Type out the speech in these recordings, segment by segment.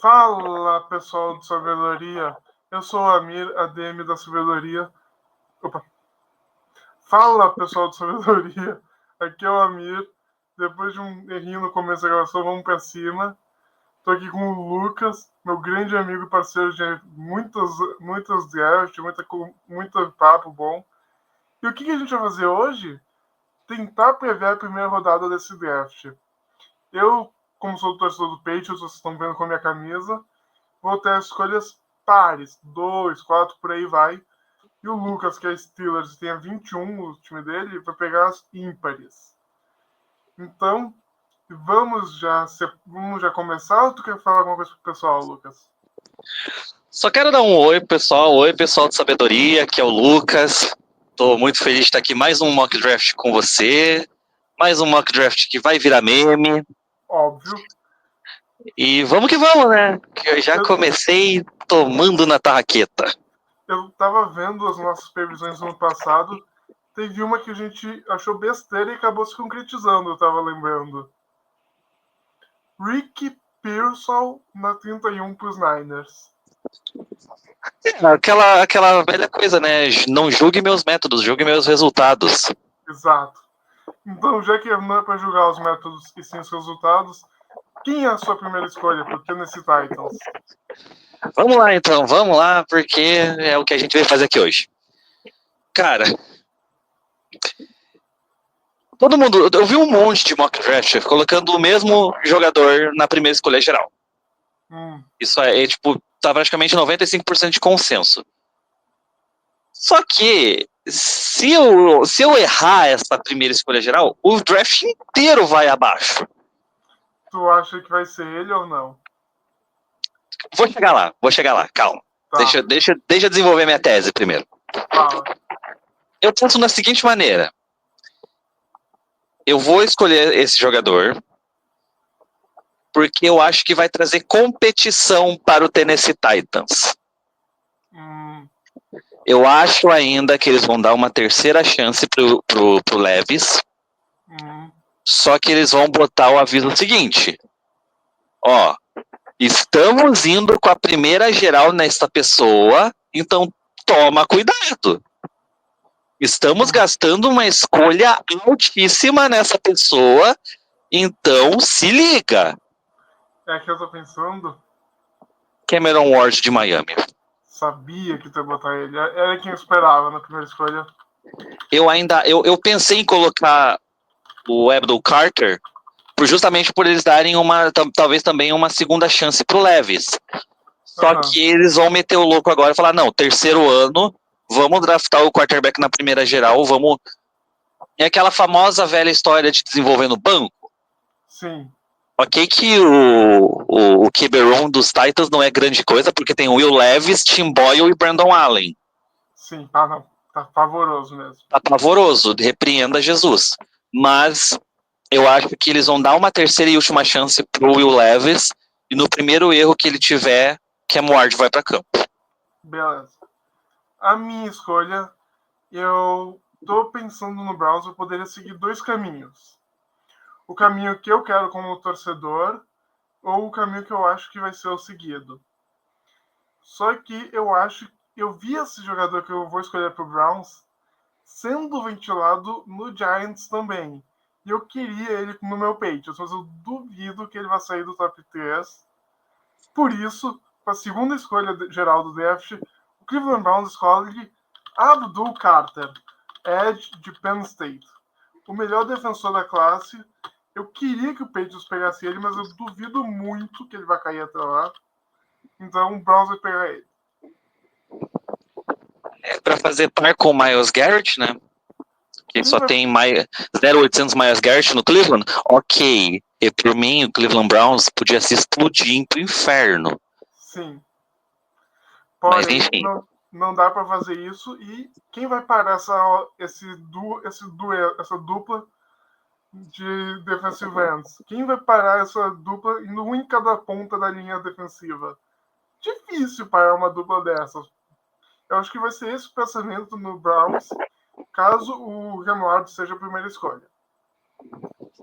Fala, pessoal do Sabedoria. Eu sou o Amir, ADM da Sabedoria. Opa. Fala, pessoal do Sabedoria. Aqui é o Amir. Depois de um errinho no começo da gravação, vamos pra cima. Tô aqui com o Lucas, meu grande amigo e parceiro de muitas drafts, muito papo bom. E o que a gente vai fazer hoje? Tentar prever a primeira rodada desse draft. Eu, como sou torcedor do Patriots, vocês estão vendo com a minha camisa, vou ter escolhas pares, 2, 4, por aí vai. E o Lucas, que é Steelers, tem 21 o time dele, vai pegar as ímpares. Então, vamos já começar ou tu quer falar alguma coisa pro pessoal, Lucas? Só quero dar um oi, pessoal. Oi, pessoal de Sabedoria, aqui é o Lucas. Tô muito feliz de estar aqui mais um mock draft com você. Mais um mock draft que vai virar meme. Óbvio. E vamos que vamos, né? Que eu já comecei tomando na tarraqueta. Eu tava vendo as nossas previsões no ano passado. Teve uma que a gente achou besteira e acabou se concretizando, eu tava lembrando. Rick Pearsall na 31 pros Niners. Aquela velha coisa, né? Não julgue meus métodos, julgue meus resultados. Exato. Então, já que não é para julgar os métodos e sim os resultados, quem é a sua primeira escolha pro Tennessee Titans? Vamos lá, então. Vamos lá, porque é o que a gente vai fazer aqui hoje. Cara, todo mundo... Eu vi um monte de mock draft colocando o mesmo jogador na primeira escolha geral. Isso tipo, tá praticamente 95% de consenso. Só que, se eu errar essa primeira escolha geral, o draft inteiro vai abaixo. Tu acha que vai ser ele ou não? Vou chegar lá, calma. Tá. Deixa eu desenvolver minha tese primeiro. Fala. Eu penso da seguinte maneira. Eu vou escolher esse jogador porque eu acho que vai trazer competição para o Tennessee Titans. Eu acho ainda que eles vão dar uma terceira chance pro Levis. Só que eles vão botar o aviso seguinte. Ó, estamos indo com a primeira geral nesta pessoa, então toma cuidado. Estamos gastando uma escolha altíssima nessa pessoa, então se liga. É que eu tô pensando... Cameron Ward de Miami. Sabia que tu ia botar ele. Era quem eu esperava na primeira escolha. Eu pensei em colocar o Abdul Carter, justamente por eles darem talvez também uma segunda chance pro Levis. Só que eles vão meter o louco agora e falar, não, terceiro ano, vamos draftar o quarterback na primeira geral, vamos... É aquela famosa velha história de desenvolver no banco. Sim. Ok que o QB1 dos Titans não é grande coisa, porque tem Will Levis, Tim Boyle e Brandon Allen. Sim, não. Tá pavoroso mesmo. Tá pavoroso, repreenda Jesus. Mas eu acho que eles vão dar uma terceira e última chance pro Will Levis, e no primeiro erro que ele tiver, Cam Ward vai para campo. Beleza. A minha escolha, eu tô pensando no Browns, eu poderia seguir dois caminhos. O caminho que eu quero como torcedor, ou o caminho que eu acho que vai ser o seguido. Só que eu vi esse jogador que eu vou escolher pro Browns sendo ventilado no Giants também. E eu queria ele no meu Patriots, mas eu duvido que ele vai sair do top 3. Por isso, com a segunda escolha geral do draft, o Cleveland Browns escolhe Abdul Carter, Edge de Penn State. O melhor defensor da classe. Eu queria que o Patriots pegasse ele, mas eu duvido muito que ele vai cair até lá. Então o Browns vai pegar ele. É para fazer par com o Myles Garrett, né? Que só tem 0,800 Myles Garrett no Cleveland. Ok. E por mim, o Cleveland Browns podia se explodir pro inferno. Sim. Mas Porém, enfim. não dá para fazer isso. E quem vai parar essa dupla de defensive ends? Quem vai parar essa dupla indo um em cada ponta da linha defensiva? Difícil parar uma dupla dessas. Eu acho que vai ser esse o pensamento no Browns, caso o Remord seja a primeira escolha.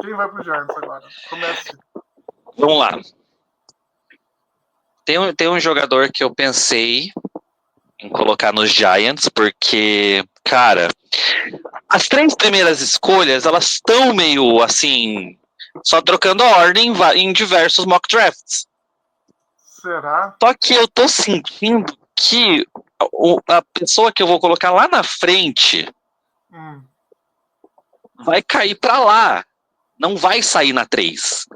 Quem vai pro Giants agora? Comece. Vamos lá. Tem um jogador que eu pensei em colocar nos Giants, porque, cara, as 3 primeiras escolhas, elas estão meio assim, só trocando a ordem em diversos mock drafts. Será? Só que eu tô sentindo que a pessoa que eu vou colocar lá na frente vai cair pra lá. Não vai sair na 3.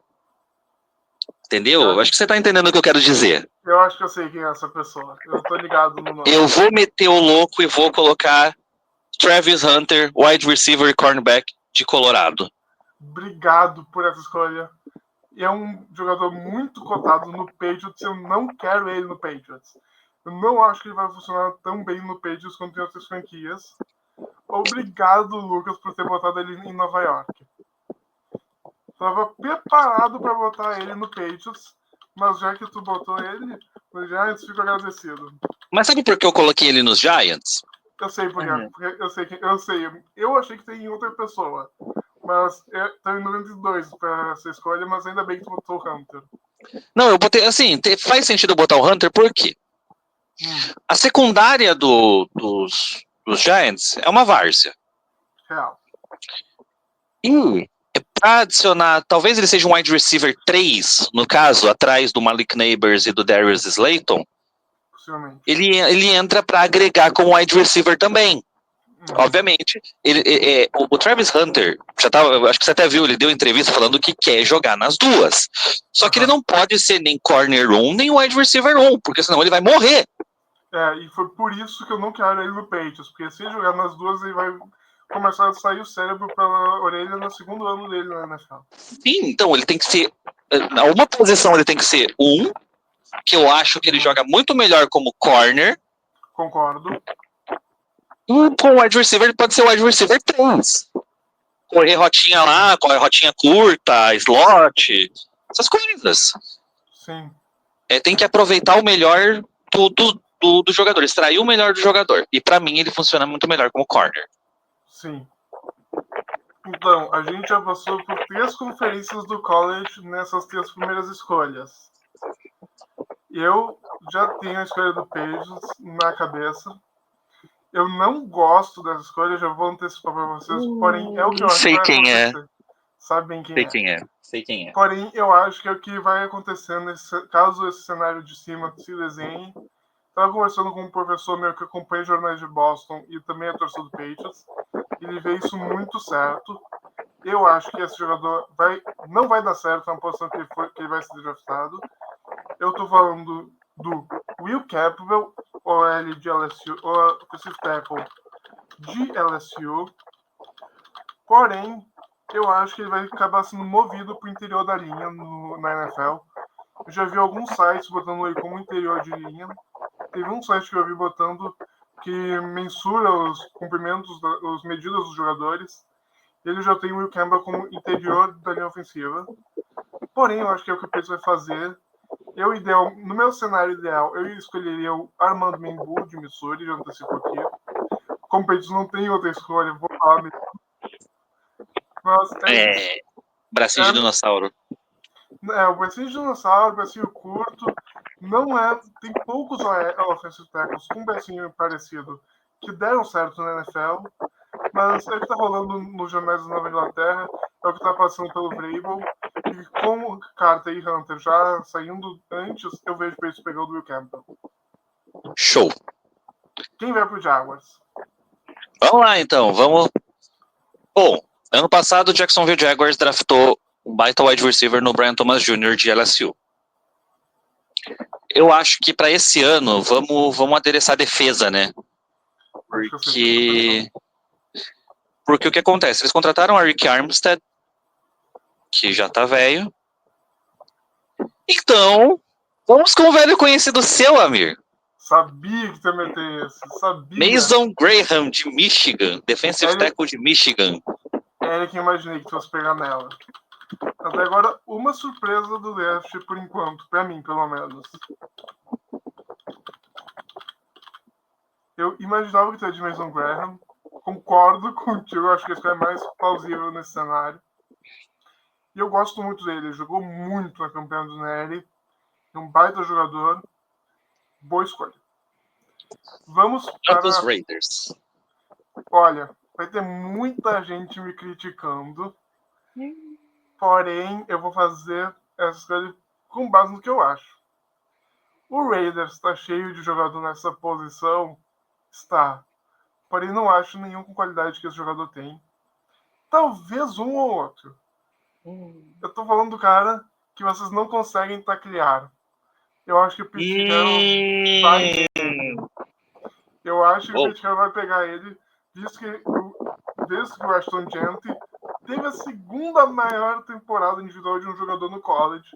Entendeu? Acho que você tá entendendo o que eu quero dizer. Eu acho que eu sei quem é essa pessoa. Eu tô ligado no nome. Eu vou meter o louco e vou colocar Travis Hunter, wide receiver e cornerback de Colorado. Obrigado por essa escolha. É um jogador muito cotado no Patriots. Eu não quero ele no Patriots. Eu não acho que ele vai funcionar tão bem no Patriots quanto em outras franquias. Obrigado, Lucas, por ter botado ele em Nova York. Tava preparado para botar ele no Patriots, mas já que tu botou ele no Giants, fico agradecido. Mas sabe por que eu coloquei ele nos Giants? Eu sei por quê. Eu sei. Eu achei que tem outra pessoa. Mas tô em 92 para essa escolha, mas ainda bem que tu botou o Hunter. Não, eu botei, assim, faz sentido botar o Hunter, por quê? A secundária dos Giants é uma várzea. Real. E pra adicionar, talvez ele seja um wide receiver 3, no caso, atrás do Malik Neighbors e do Darius Slayton. Possivelmente. Ele entra para agregar como wide receiver também. Obviamente, o Travis Hunter, acho que você até viu, ele deu entrevista falando que quer jogar nas duas. Só que ele não pode ser nem corner 1, nem wide receiver 1, porque senão ele vai morrer. E foi por isso que eu não quero ele no Patriots, porque se ele jogar nas duas, ele vai começar a sair o cérebro pela orelha no segundo ano dele na NFL. Sim, então ele tem que ser, uma posição ele tem que ser 1, que eu acho que ele joga muito melhor como corner. Concordo. E com wide receiver, ele pode ser wide receiver 3. Correr rotinha lá, correr rotinha curta, slot, essas coisas. Sim. Tem que aproveitar o melhor do jogador, extrair o melhor do jogador. E pra mim ele funciona muito melhor como corner. Sim. Então, a gente já passou por 3 conferências do college nessas 3 primeiras escolhas. Eu já tenho a escolha do Patriots na cabeça. Eu não gosto dessa escolha, já vou antecipar para vocês, porém é o que eu acho que vai acontecer. Sabe bem quem é. Sei quem é. Porém, eu acho que é o que vai acontecer caso esse cenário de cima se desenhe. Estava conversando com um professor meu que acompanha jornais de Boston e também é torcedor do Patriots. Ele vê isso muito certo. Eu acho que esse jogador não vai dar certo na posição que ele vai ser draftado. Eu estou falando do Will Campbell, OL de LSU, ou offensive tackle de LSU. Porém, eu acho que ele vai acabar sendo movido para o interior da linha na NFL. Eu já vi alguns sites botando ele como interior de linha. Teve um site que eu vi botando que mensura os comprimentos, as medidas dos jogadores. Ele já tem o Will Campbell como interior da linha ofensiva. Porém, eu acho que é o que o Patriots vai fazer. No meu cenário ideal, eu escolheria o Armando Membu de Missouri, já antecipo aqui. Como o Patriots não tem outra escolha, vou falar mesmo. Mas isso. Bracinho de dinossauro. O bracinho de dinossauro, bracinho curto. Tem poucos offensive tackles com bracinho parecido que deram certo na NFL. Mas é o que tá rolando nos jornais da Nova Inglaterra, é o que tá passando pelo Vrabel. E com Carter e Hunter já saindo antes, eu vejo pra eles pegar o Will Campbell. Show. Quem vai pro Jaguars? Vamos lá, então. Vamos. Bom, ano passado o Jacksonville Jaguars draftou um baita wide receiver no Brian Thomas Jr. de LSU. Eu acho que para esse ano vamos adereçar a defesa, né? Porque o que acontece? Eles contrataram a Rick Armstead, que já tá velho. Então, vamos com o velho conhecido seu, Amir. Sabia que tu ia meter esse. Sabia. Mason Graham, de Michigan. Defensive tackle de Michigan. Era quem imaginei que tu fosse pegar nela. Até agora, uma surpresa do draft, por enquanto. Pra mim, pelo menos. Eu imaginava que tu ia de Mason Graham. Concordo contigo. Acho que esse é mais plausível nesse cenário. E eu gosto muito dele. Ele jogou muito na campanha do Nery. É um baita jogador. Boa escolha. Vamos para os Raiders. Olha, vai ter muita gente me criticando. Porém, eu vou fazer essa escolha com base no que eu acho. O Raiders está cheio de jogador nessa posição? Está. Porém, não acho nenhum com qualidade que esse jogador tem. Talvez um ou outro. Eu tô falando do cara que vocês não conseguem taclear. Eu acho que o Pete Carroll vai nele. Eu acho que o Pete Carroll vai pegar ele, visto que o Ashton Jeanty teve a segunda maior temporada individual de um jogador no college.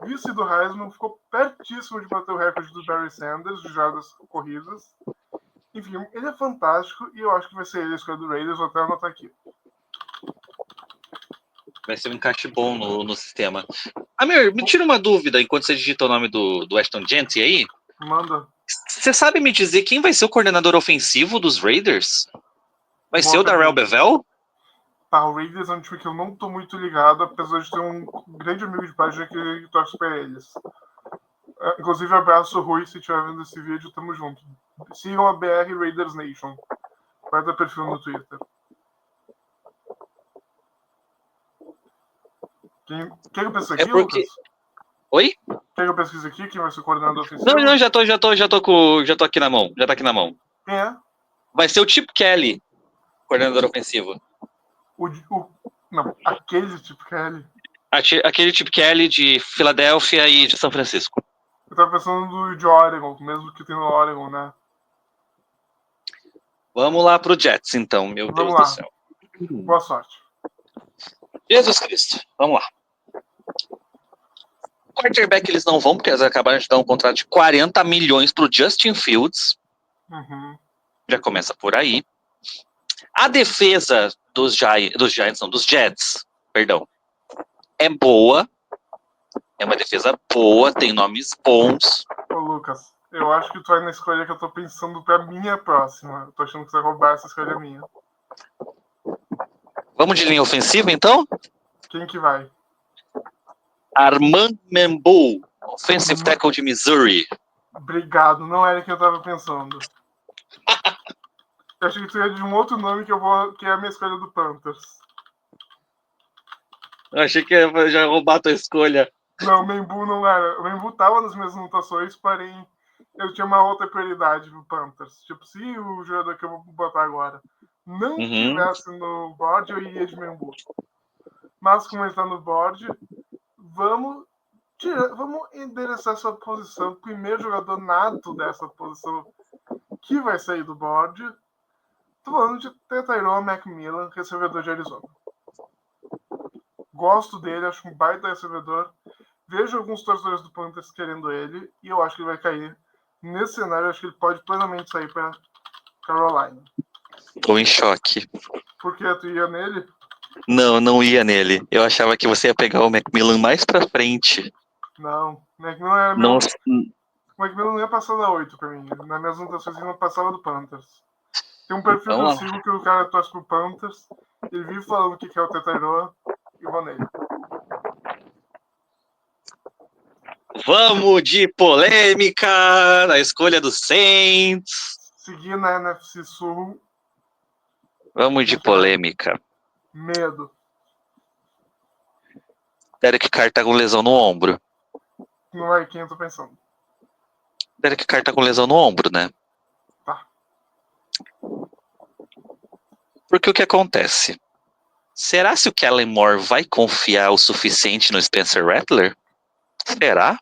Vice do Heisman, ficou pertíssimo de bater o recorde do Barry Sanders, de jardas corridas. Enfim, ele é fantástico e eu acho que vai ser ele a escolha do Raiders, vou até anotar aqui. Vai ser um encaixe bom no sistema. Amir, me tira uma dúvida enquanto você digita o nome do Ashton Jeanty aí. Manda. Você sabe me dizer quem vai ser o coordenador ofensivo dos Raiders? Vai ser o Darrell Bevell? Tá, o Raiders é um time que eu não tô muito ligado, apesar de ter um grande amigo de página que torce pra eles. Inclusive, abraço, Rui, se estiver vendo esse vídeo, tamo junto. Sigam a BR Raiders Nation. Vai dar perfil no Twitter. Quer que eu pesquise aqui, Lucas? Oi? Quer que eu pesquise aqui quem vai ser o coordenador ofensivo? Não, já tô aqui na mão. Já tá aqui na mão. Quem é? Vai ser o Chip Kelly, coordenador ofensivo. Não, aquele Chip Kelly. Aquele Chip Kelly de Filadélfia e de São Francisco. Eu tava pensando de Oregon, mesmo que tem no Oregon, né? Vamos lá pro Jets, então, meu Deus do céu. Boa sorte. Jesus Cristo, vamos lá. Quarterback eles não vão, porque eles acabaram de dar um contrato de 40 milhões pro Justin Fields. Já começa por aí. A defesa dos Jets, perdão, é boa. É uma defesa boa, tem nomes bons. Ô, Lucas, eu acho que tu vai na escolha que eu tô pensando pra minha próxima. Eu tô achando que você vai roubar essa escolha minha. Vamos de linha ofensiva, então? Quem que vai? Armand Membu, offensive tackle de Missouri. Obrigado, não era quem eu tava pensando. Eu achei que tu ia de um outro nome que é a minha escolha do Panthers. Eu achei que ia já roubar a tua escolha. Não, o Membu não era. O Membu tava nas minhas anotações, porém eu tinha uma outra prioridade pro Panthers. Tipo, se o jogador que eu vou botar agora não estivesse no board, eu iria de Membu. Mas como ele tá no board, vamos endereçar essa posição. O primeiro jogador nato dessa posição que vai sair do board. Tô falando de Tyrone Macmillan, recebedor de Arizona. Gosto dele, acho um baita recebedor. Vejo alguns torcedores do Panthers querendo ele e eu acho que ele vai cair. Nesse cenário, eu acho que ele pode plenamente sair para Carolina. Tô em choque. Por que tu ia nele? Não ia nele. Eu achava que você ia pegar o Macmillan mais pra frente. Não, Macmillan era meu... O Macmillan não ia passar da 8 pra mim. Nas minhas anotações ele não passava do Panthers. Tem um perfil que eu sigo que o cara torce pro Panthers. Ele vive falando o que é o Tetairô e vou nele. Vamos de polêmica na escolha do Saints. Seguir na NFC Sul. Vamos de polêmica. Medo. Derek Carr tá com lesão no ombro. Não é quem eu tô pensando. Derek Carr tá com lesão no ombro, né? Tá. Porque o que acontece? Será se o Kellen Moore vai confiar o suficiente no Spencer Rattler? Será?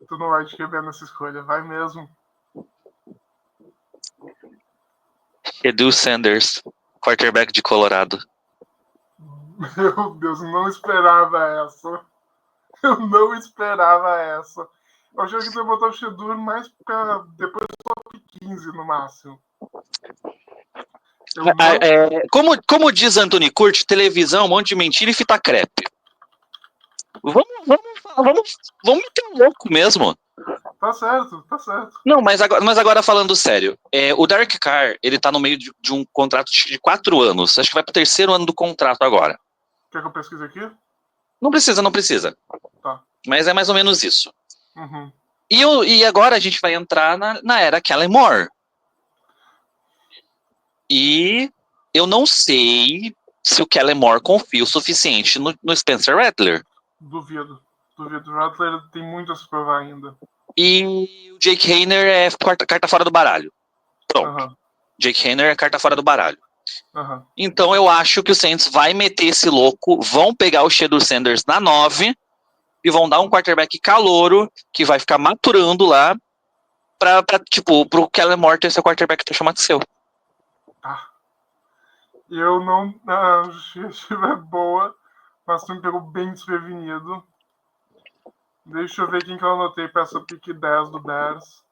Tu não vai te quebrar nessa escolha, vai mesmo. Edu Sanders, quarterback de Colorado. Meu Deus, não esperava essa. Eu não esperava essa. Eu achei que tu ia botar o Shedur mais pra depois do top 15 no máximo. Como diz Anthony Curti, televisão, um monte de mentira e fita crepe. Vamos meter um louco mesmo. Tá certo. Não, mas agora falando sério, o Derek Carr, ele tá no meio de um contrato de 4 anos. Acho que vai pro 3º ano do contrato agora. Quer que eu pesquise aqui? Não precisa. Tá. Mas é mais ou menos isso. Uhum. E agora a gente vai entrar na era Kellen Moore. E eu não sei se o Kellen Moore confia o suficiente no Spencer Rattler. Duvido. O Rattler tem muito a se provar ainda. E o Jake Haener é carta fora do baralho. Pronto. Uhum. Jake Haener é carta fora do baralho. Uhum. Então eu acho que o Saints vai meter esse louco, vão pegar o Shedeur Sanders na 9 e vão dar um quarterback calouro que vai ficar maturando lá pro Kellen Moore ter seu quarterback ter chamado seu. Tá. Eu não... A justificativa é boa, mas tu me pegou bem desprevenido. Deixa eu ver quem que eu anotei pra essa pick 10 do Bears.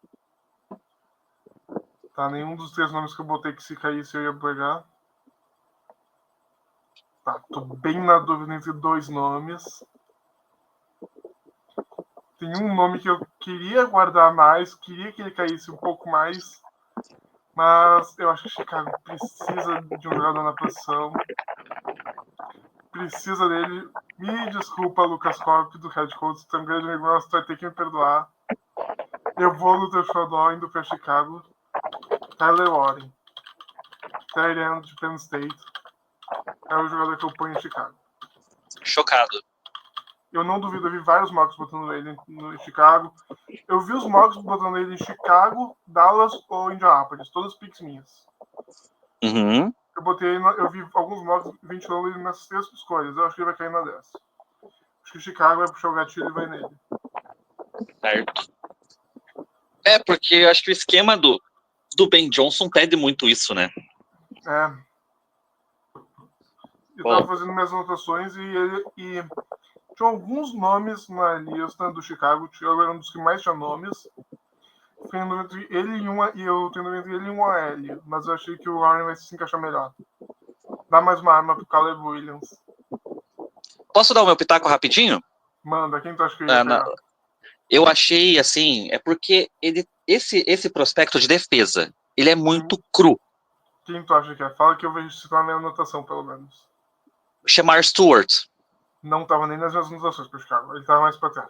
Tá, nenhum dos 3 nomes que eu botei que se caísse eu ia pegar. Tá, tô bem na dúvida entre 2 nomes. Tem um nome que eu queria guardar mais, queria que ele caísse um pouco mais, mas eu acho que Chicago precisa de um jogador na posição. Precisa dele. Me desculpa, Lucas Kopp, do Red Coats, tão grande amigo nosso, tu vai ter que me perdoar. Eu vou no teu xodó indo pra Chicago. Tyler Warren, tight end de Penn State, é o jogador que eu ponho em Chicago. Chocado. Eu não duvido, eu vi vários mocks botando ele em Chicago. Eu vi os mocks botando ele em Chicago, Dallas ou Indianapolis, todos picks minhas. Uhum. Eu vi alguns mocks ventilando ele nessas 3 escolhas. Eu acho que ele vai cair na 10. Acho que o Chicago vai puxar o gatilho e vai nele. Certo. É, porque eu acho que o esquema do Ben Johnson pede muito isso, né? É. Eu tava fazendo minhas anotações e tinha alguns nomes na lista do Chicago. Eu era um dos que mais tinha nomes. Tendo entre ele e eu tendo entre ele e um AL, mas eu achei que o Warren vai se encaixar melhor. Dá mais uma arma pro Caleb Williams. Posso dar o meu pitaco rapidinho? Manda, quem tu acha que ia pegar? Eu achei, assim, é porque esse prospecto de defesa, ele é muito cru. Quem tu acha que é? Fala que eu vejo citar na minha anotação, pelo menos. Shamar Stewart. Não tava nem nas minhas anotações pro Chicago, ele tava mais pra trás.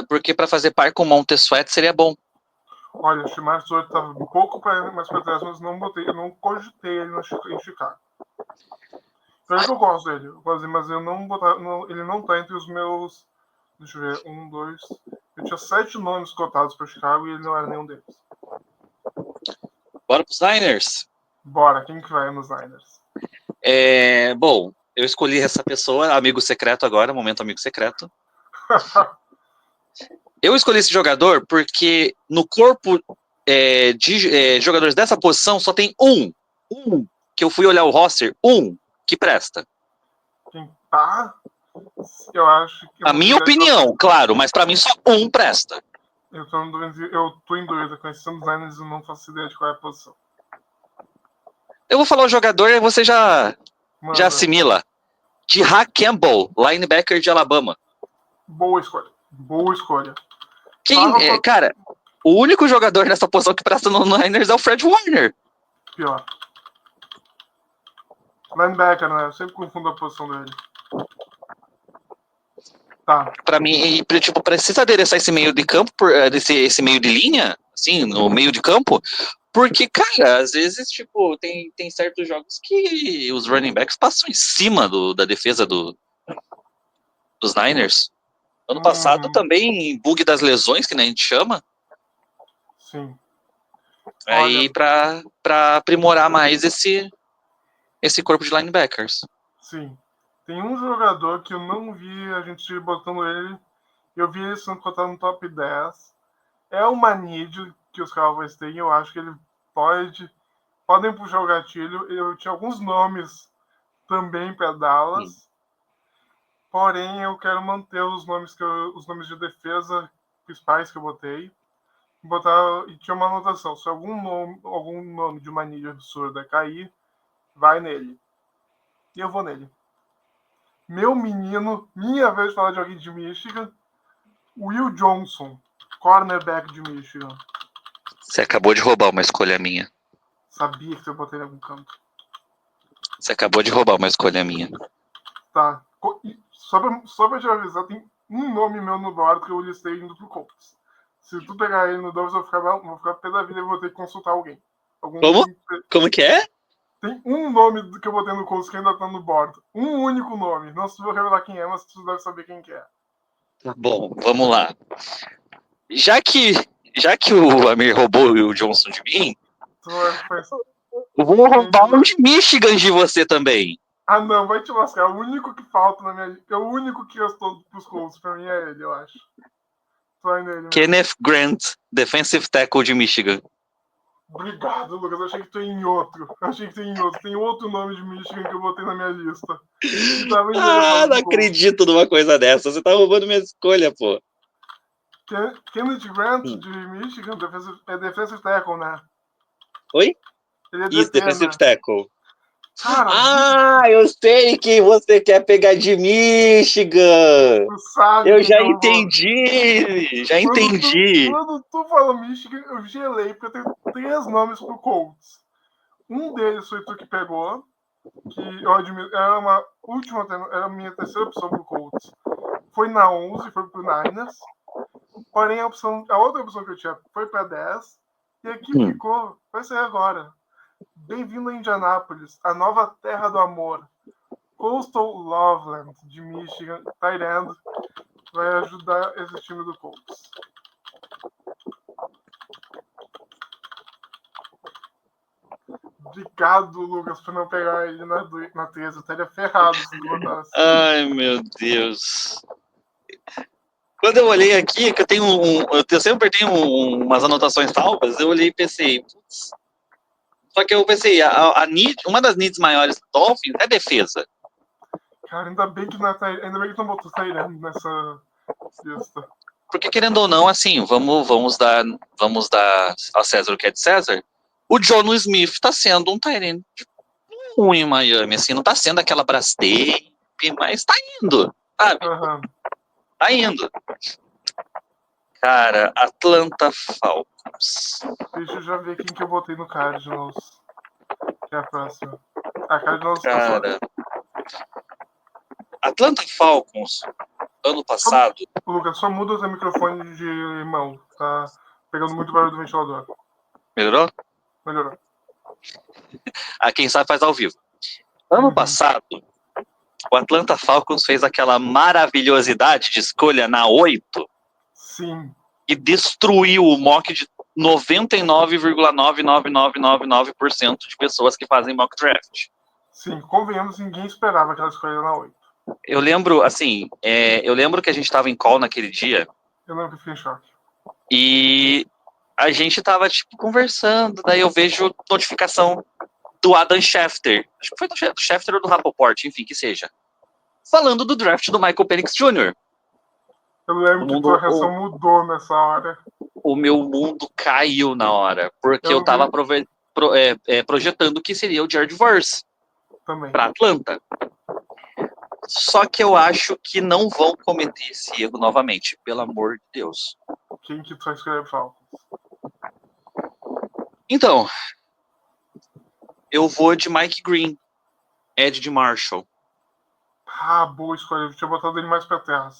Porque para fazer par com o Montez Sweat seria bom. Olha, o Shamar Stewart tava um pouco mais pra trás, mas eu não cogitei ele em Chicago. Pior que eu gosto dele, mas eu não botar, ele não tá entre os meus. Deixa eu ver, 1, 2. Eu tinha 7 nomes cotados para Chicago e ele não era nenhum deles. Bora pros Niners? Bora, quem que vai nos Niners? Bom, eu escolhi essa pessoa, amigo secreto agora, momento amigo secreto. Eu escolhi esse jogador porque no corpo de jogadores dessa posição só tem um que eu fui olhar o roster, que presta. Quem tá? Eu acho que... A minha opinião, claro, mas pra mim só um presta. Eu tô em dúvida. Conhecendo os Niners, eu não faço ideia de qual é a posição. Eu vou falar o jogador e você já assimila. Tyreek Campbell, linebacker de Alabama. Boa escolha. Cara, o único jogador nessa posição que presta no Niners é o Fred Warner. Pior. Linebacker, né? Eu sempre confundo a posição dele. Tá. Pra mim, tipo, precisa adereçar esse meio de campo, esse meio de linha, assim, no meio de campo, porque, cara, às vezes, tipo, tem certos jogos que os running backs passam em cima da defesa dos Niners. Ano passado também, bug das lesões, que nem a gente chama. Sim. Aí, pra aprimorar mais esse corpo de linebackers. Sim. Tem um jogador que eu não vi a gente botando ele. Eu vi ele sendo cotado no top 10. É uma need que os Cowboys têm. Eu acho que ele podem puxar o gatilho. Eu tinha alguns nomes também para Dallas. Porém, eu quero manter os nomes de defesa principais que eu botei. E tinha uma anotação. Se algum nome de uma need absurda cair, vai nele. E eu vou nele. Meu menino, minha vez de falar de alguém de Michigan, Will Johnson, cornerback de Michigan. Você acabou de roubar uma escolha minha. Sabia que eu botei em algum canto. Você acabou de roubar uma escolha minha. Tá. Só pra te avisar, tem um nome meu no board que eu listei indo pro Colts. Se tu pegar ele no Dolphins, vou ficar pé da vida e vou ter que consultar alguém. Como que é? Tem um nome que eu botei no Colts que ainda tá no board. Um único nome. Não sei se vou revelar quem é, mas tu deve saber quem que é. Tá bom, vamos lá. Já que o Amir roubou o Johnson de mim, eu vou roubar o de Michigan de você também. Ah, não, vai te lascar. É o único que falta na minha... É o único que restou pros Colts. Pra mim é ele, eu acho. Vai nele, Kenneth Grant, defensive tackle de Michigan. Obrigado, Lucas. Eu achei que tu ia em outro. Tem outro nome de Michigan que eu botei na minha lista. Não acredito numa coisa dessa. Você tá roubando minha escolha, pô. Kenneth Grant, de Michigan, é defensive tackle, né? Oi? Ele é Isso, DT, defensive né? tackle. Cara, eu sei que você quer pegar de Michigan. tu sabe Eu quem já que eu vou. entendi. Quando tu fala Michigan, eu gelei, porque eu tenho 3 nomes pro Colts. Um deles foi tu que pegou, que eu admiro, era a minha terceira opção pro Colts. Foi na 11, foi pro Niners. Porém, a outra opção que eu tinha foi para 10. E aqui ficou, vai ser agora. Bem-vindo a Indianápolis, a nova terra do amor. Coastal Loveland, de Michigan, tight end, vai ajudar esse time do Colts. Obrigado, Lucas, por não pegar ele na 13. Eu estaria ferrado se tu botasse. Ai, meu Deus. Quando eu olhei aqui, que eu tenho eu sempre tenho umas anotações salvas, eu olhei e pensei, putz. Só que eu pensei, uma das needs maiores do Dolphins é defesa. Cara, ainda bem que não botou Tyrande nessa lista. Porque, querendo ou não, assim, vamos dar ao César o que é de César. O Jonnu Smith tá sendo um Tyrande ruim em Miami, assim, não tá sendo aquela Brastemp, mas tá indo, sabe? Uhum. Tá indo. Cara, Atlanta Falcons. Deixa eu já ver quem que eu botei no Cardinals. Que é a próxima. A Cardinals Cara, Atlanta Falcons, ano passado. Lucas, só muda o teu microfone de mão. Tá pegando muito barulho do ventilador. Melhorou? Melhorou. Quem sabe faz ao vivo. Ano passado, o Atlanta Falcons fez aquela maravilhosidade de escolha na 8. Sim. E destruiu o mock de 99,99999% de pessoas que fazem mock draft. Sim, convenhamos, ninguém esperava aquela escolha na 8. Eu lembro, assim, eu lembro que a gente estava em call naquele dia. Eu lembro que fiquei em choque. E a gente tava, tipo, conversando, daí eu vejo notificação do Adam Schefter. Acho que foi do Schefter ou do Rappaport, enfim, que seja. Falando do draft do Michael Penix Jr. Eu lembro que tua reação mudou nessa hora. O meu mundo caiu na hora, porque eu tava projetando que seria o Jared Verse para Atlanta. Só que eu acho que não vão cometer esse erro novamente, pelo amor de Deus. Quem que tu vai escolher, Falcons? Então, eu vou de Mike Green, Ed de Marshall. Boa escolha. Eu tinha botado ele mais pra terra.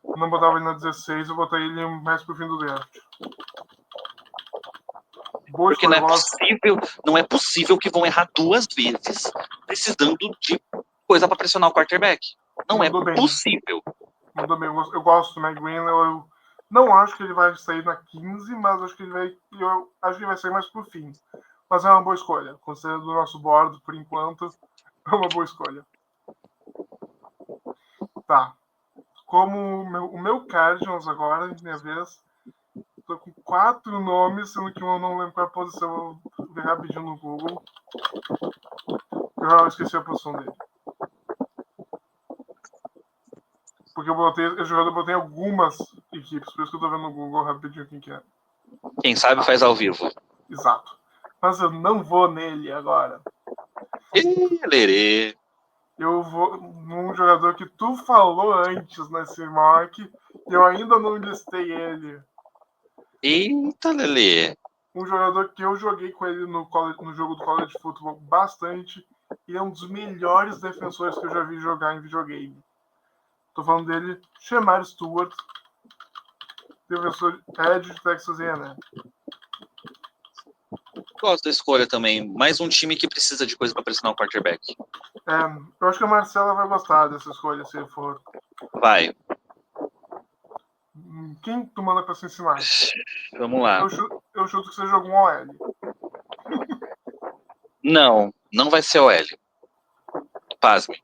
Eu não botava ele na 16, eu botei ele mais pro fim do draft. Boa Porque não é possível que vão errar 2 vezes precisando de coisa para pressionar o quarterback. Não é possível. Mandou bem. Eu gosto do Mike Green. Eu não acho que ele vai sair na 15, mas acho que eu acho que ele vai sair mais pro fim. Mas é uma boa escolha. Considerando o nosso board, por enquanto, é uma boa escolha. Tá. Como o meu Cardinals agora, minha vez, tô com 4 nomes, sendo que eu não lembro qual é a posição. Vou ver rapidinho no Google. Eu esqueci a posição dele. Porque eu botei algumas equipes, por isso que eu tô vendo no Google rapidinho quem que é. Quem sabe faz ao vivo. Exato. Mas eu não vou nele agora. Lerê. Eu vou num jogador que tu falou antes nesse mock e eu ainda não listei ele. Eita, Lelê. Um jogador que eu joguei com ele no jogo do college football bastante e é um dos melhores defensores que eu já vi jogar em videogame. Tô falando dele, Shemar Stewart, defensor Edge de Texas A&M. Gosto da escolha também. Mais um time que precisa de coisa para pressionar o quarterback. Eu acho que a Marcela vai gostar dessa escolha, se for. Vai. Quem tu manda pra Cincinnati? Vamos lá. Eu chuto que seja algum OL. Não vai ser OL. Pasme.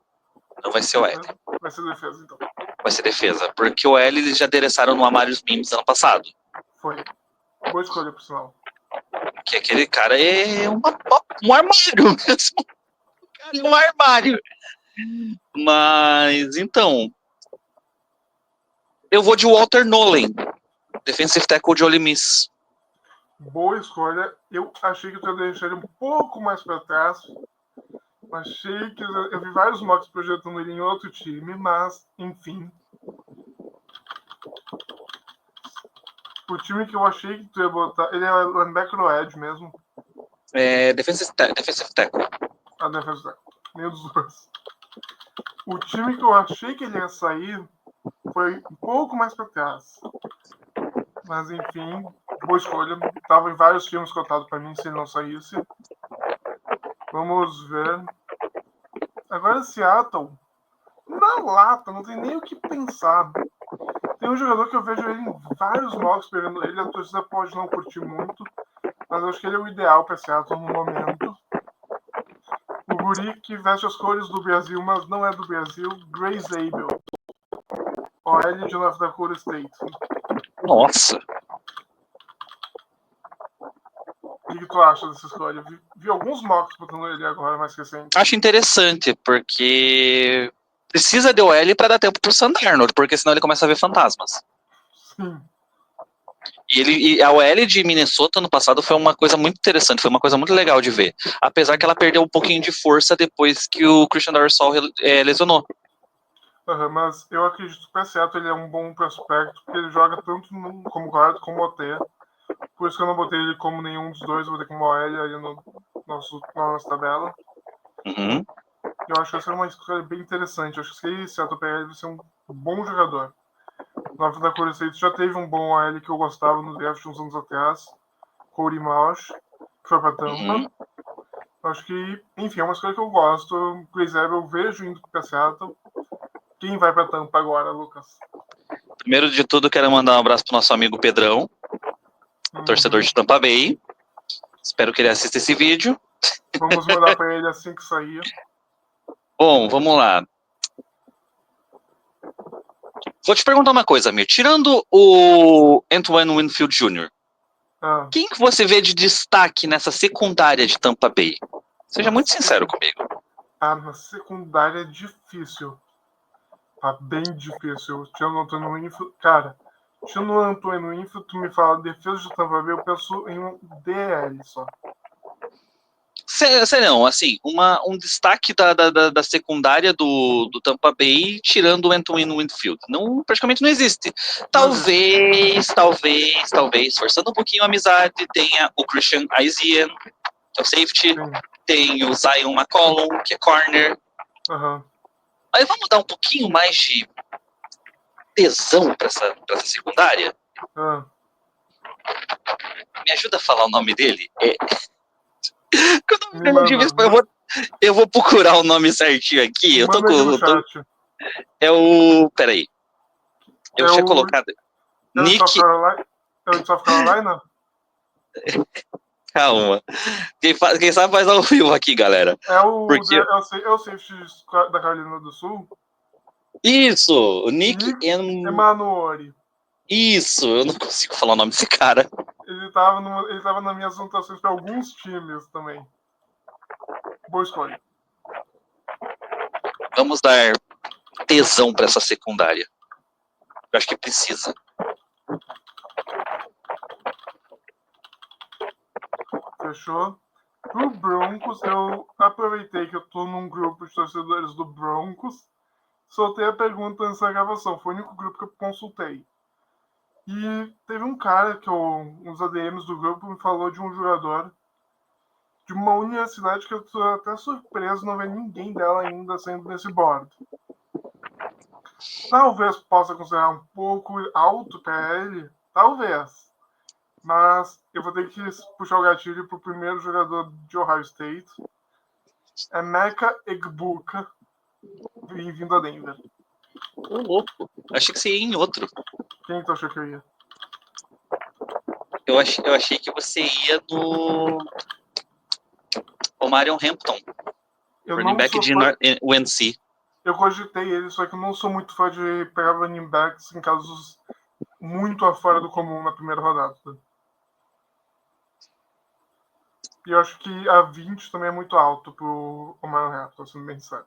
Não vai ser OL. Vai ser defesa, então. Vai ser defesa. Porque o OL eles já adereçaram no Amarius Mims ano passado. Foi. Boa escolha, por sinal. Que aquele cara é um armário mesmo. O cara é um armário. Mas, então... Eu vou de Walter Nolen. Defensive tackle de Ole Miss. Boa escolha. Eu achei que tu ia deixar ele um pouco mais para trás. Achei que eu vi vários mocks projetando ele em outro time, mas, enfim. O time que eu achei que tu ia botar... Ele é linebacker ou edge mesmo? Defensive tackle. Defensive tackle. Nenhum dos dois. O time que eu achei que ele ia sair foi um pouco mais para trás. Mas, enfim, boa escolha. Tava em vários times cotados para mim se ele não saísse. Vamos ver. Agora Seattle. Na lata, não tem nem o que pensar. Tem um jogador que eu vejo ele em vários mocks pegando ele. A torcida pode não curtir muito, mas eu acho que ele é o ideal para Seattle no momento. O guri que veste as cores do Brasil, mas não é do Brasil. Grace Abel. OL de North Dakota State. Nossa. O que tu acha dessa escolha? Vi alguns mocks botando ele agora, mais recente. Acho interessante, porque precisa de OL para dar tempo pro Sam Darnold, porque senão ele começa a ver fantasmas. Sim. E a OL de Minnesota no passado foi uma coisa muito interessante, foi uma coisa muito legal de ver. Apesar que ela perdeu um pouquinho de força depois que o Christian Darrisaw lesionou. Mas eu acredito que o Seattle ele é um bom prospecto, porque ele joga tanto como guarda como OT. Por isso que eu não botei ele como nenhum dos dois, eu botei como OL aí na nossa tabela. Uhum. Eu acho que vai ser uma escolha bem interessante. Eu acho que se Seattle pegar ele, vai ser um bom jogador. North Dakota State já teve um bom OL que eu gostava no draft uns anos atrás, Cody Mauch, que foi pra Tampa. Uhum. Acho que, enfim, é uma escolha que eu gosto. Chris Evans eu vejo indo pra Seattle. Quem vai pra Tampa agora, Lucas? Primeiro de tudo, quero mandar um abraço pro nosso amigo Pedrão, torcedor de Tampa Bay. Espero que ele assista esse vídeo. Vamos mandar pra ele assim que sair. Bom, vamos lá. Vou te perguntar uma coisa, Amir. Tirando o Antoine Winfield Jr., quem que você vê de destaque nessa secundária de Tampa Bay? Seja muito sincero comigo. Na secundária é difícil. Tá bem difícil. Tirando o Antônio Winfield, cara, tirando o Antônio Winfield, tu me fala defesa de Tampa Bay, eu penso em um DL só. Serão, assim, um destaque da secundária do Tampa Bay, tirando o Antoine Winfield. Não, praticamente não existe. Talvez, forçando um pouquinho a amizade, tenha o Christian Aizian, que é o safety, tem o Zion McCollum, que é corner. Mas vamos dar um pouquinho mais de tesão pra essa secundária? Me ajuda a falar o nome dele? Eu vou procurar o nome certinho aqui. Eu tô com. É o. Peraí. Eu tinha colocado. Nick. É o de South Carolina? Calma. Quem sabe faz ao vivo aqui, galera. É o safety da Carolina do Sul? Isso, o Nick Emanuori. Isso, eu não consigo falar o nome desse cara. Ele tava nas minhas anotações para alguns times também. Boa escolha. Vamos dar tesão para essa secundária. Eu acho que precisa. Fechou? Pro Broncos, eu aproveitei que eu tô num grupo de torcedores do Broncos. Soltei a pergunta antes da gravação. Foi o único grupo que eu consultei. E teve um cara uns ADMs do grupo me falou de um jogador de uma universidade que eu tô até surpreso não ver ninguém dela ainda saindo desse board. talvez possa considerar um pouco alto para ele, talvez. Mas eu vou ter que puxar o gatilho pro primeiro jogador de Ohio State. É Emeka Egbuka, vindo a Denver. Ô, louco. Achei que você ia em outro. Quem tu achou que eu ia? Eu achei que você ia no Omarion Hampton, running back de UNC. Eu cogitei ele, só que eu não sou muito fã de pegar running backs em casos muito afora do comum na primeira rodada. E eu acho que a 20 também é muito alto pro Omarion Hampton, sendo bem sério.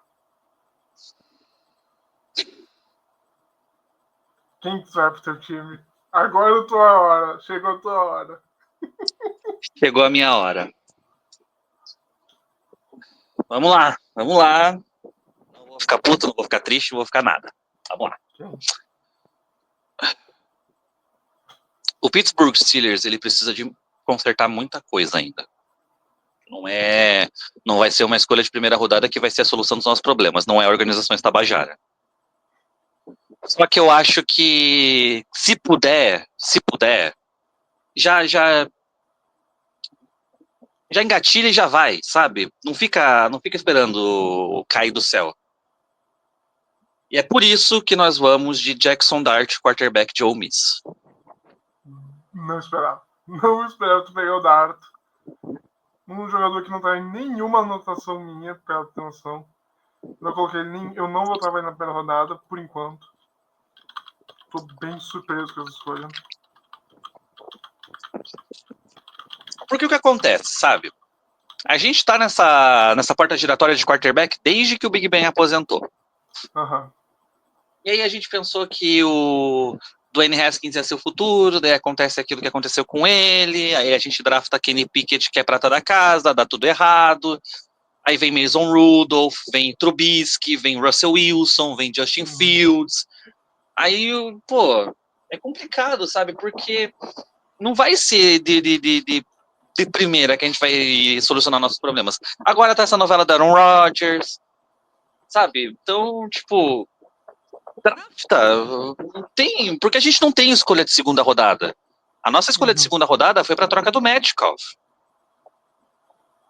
Quem que vai pro teu time? Agora é a tua hora. Chegou a tua hora. Chegou a minha hora. Vamos lá. Não vou ficar puto, não vou ficar triste, não vou ficar nada. Vamos lá. O Pittsburgh Steelers, ele precisa de consertar muita coisa ainda. Não vai ser uma escolha de primeira rodada que vai ser a solução dos nossos problemas. Não é a organização Tabajara. Só que eu acho que, se puder, já engatilha e já vai, sabe? Não fica esperando cair do céu. E é por isso que nós vamos de Jackson Dart, quarterback de Ole Miss. Não esperava. Não esperava tu pegar o Dart. Um jogador que não tá em nenhuma anotação minha, pra ter noção. Não coloquei nem. Eu não vou trabalhar na primeira rodada, por enquanto. Tô bem surpreso com essa escolha. Porque o que acontece, sabe? A gente tá nessa porta giratória de quarterback desde que o Big Ben aposentou. Uhum. E aí a gente pensou que o Dwayne Haskins ia ser o futuro, daí acontece aquilo que aconteceu com ele, aí a gente drafta Kenny Pickett, que é prata da casa, dá tudo errado. Aí vem Mason Rudolph, vem Trubisky, vem Russell Wilson, vem Justin Fields. Aí, pô, é complicado, sabe? Porque não vai ser de primeira que a gente vai solucionar nossos problemas. Agora tá essa novela da Aaron Rodgers, sabe? Então, tipo, drafta. Tem, porque a gente não tem escolha de segunda rodada. A nossa escolha de segunda rodada foi pra troca do Metcalf.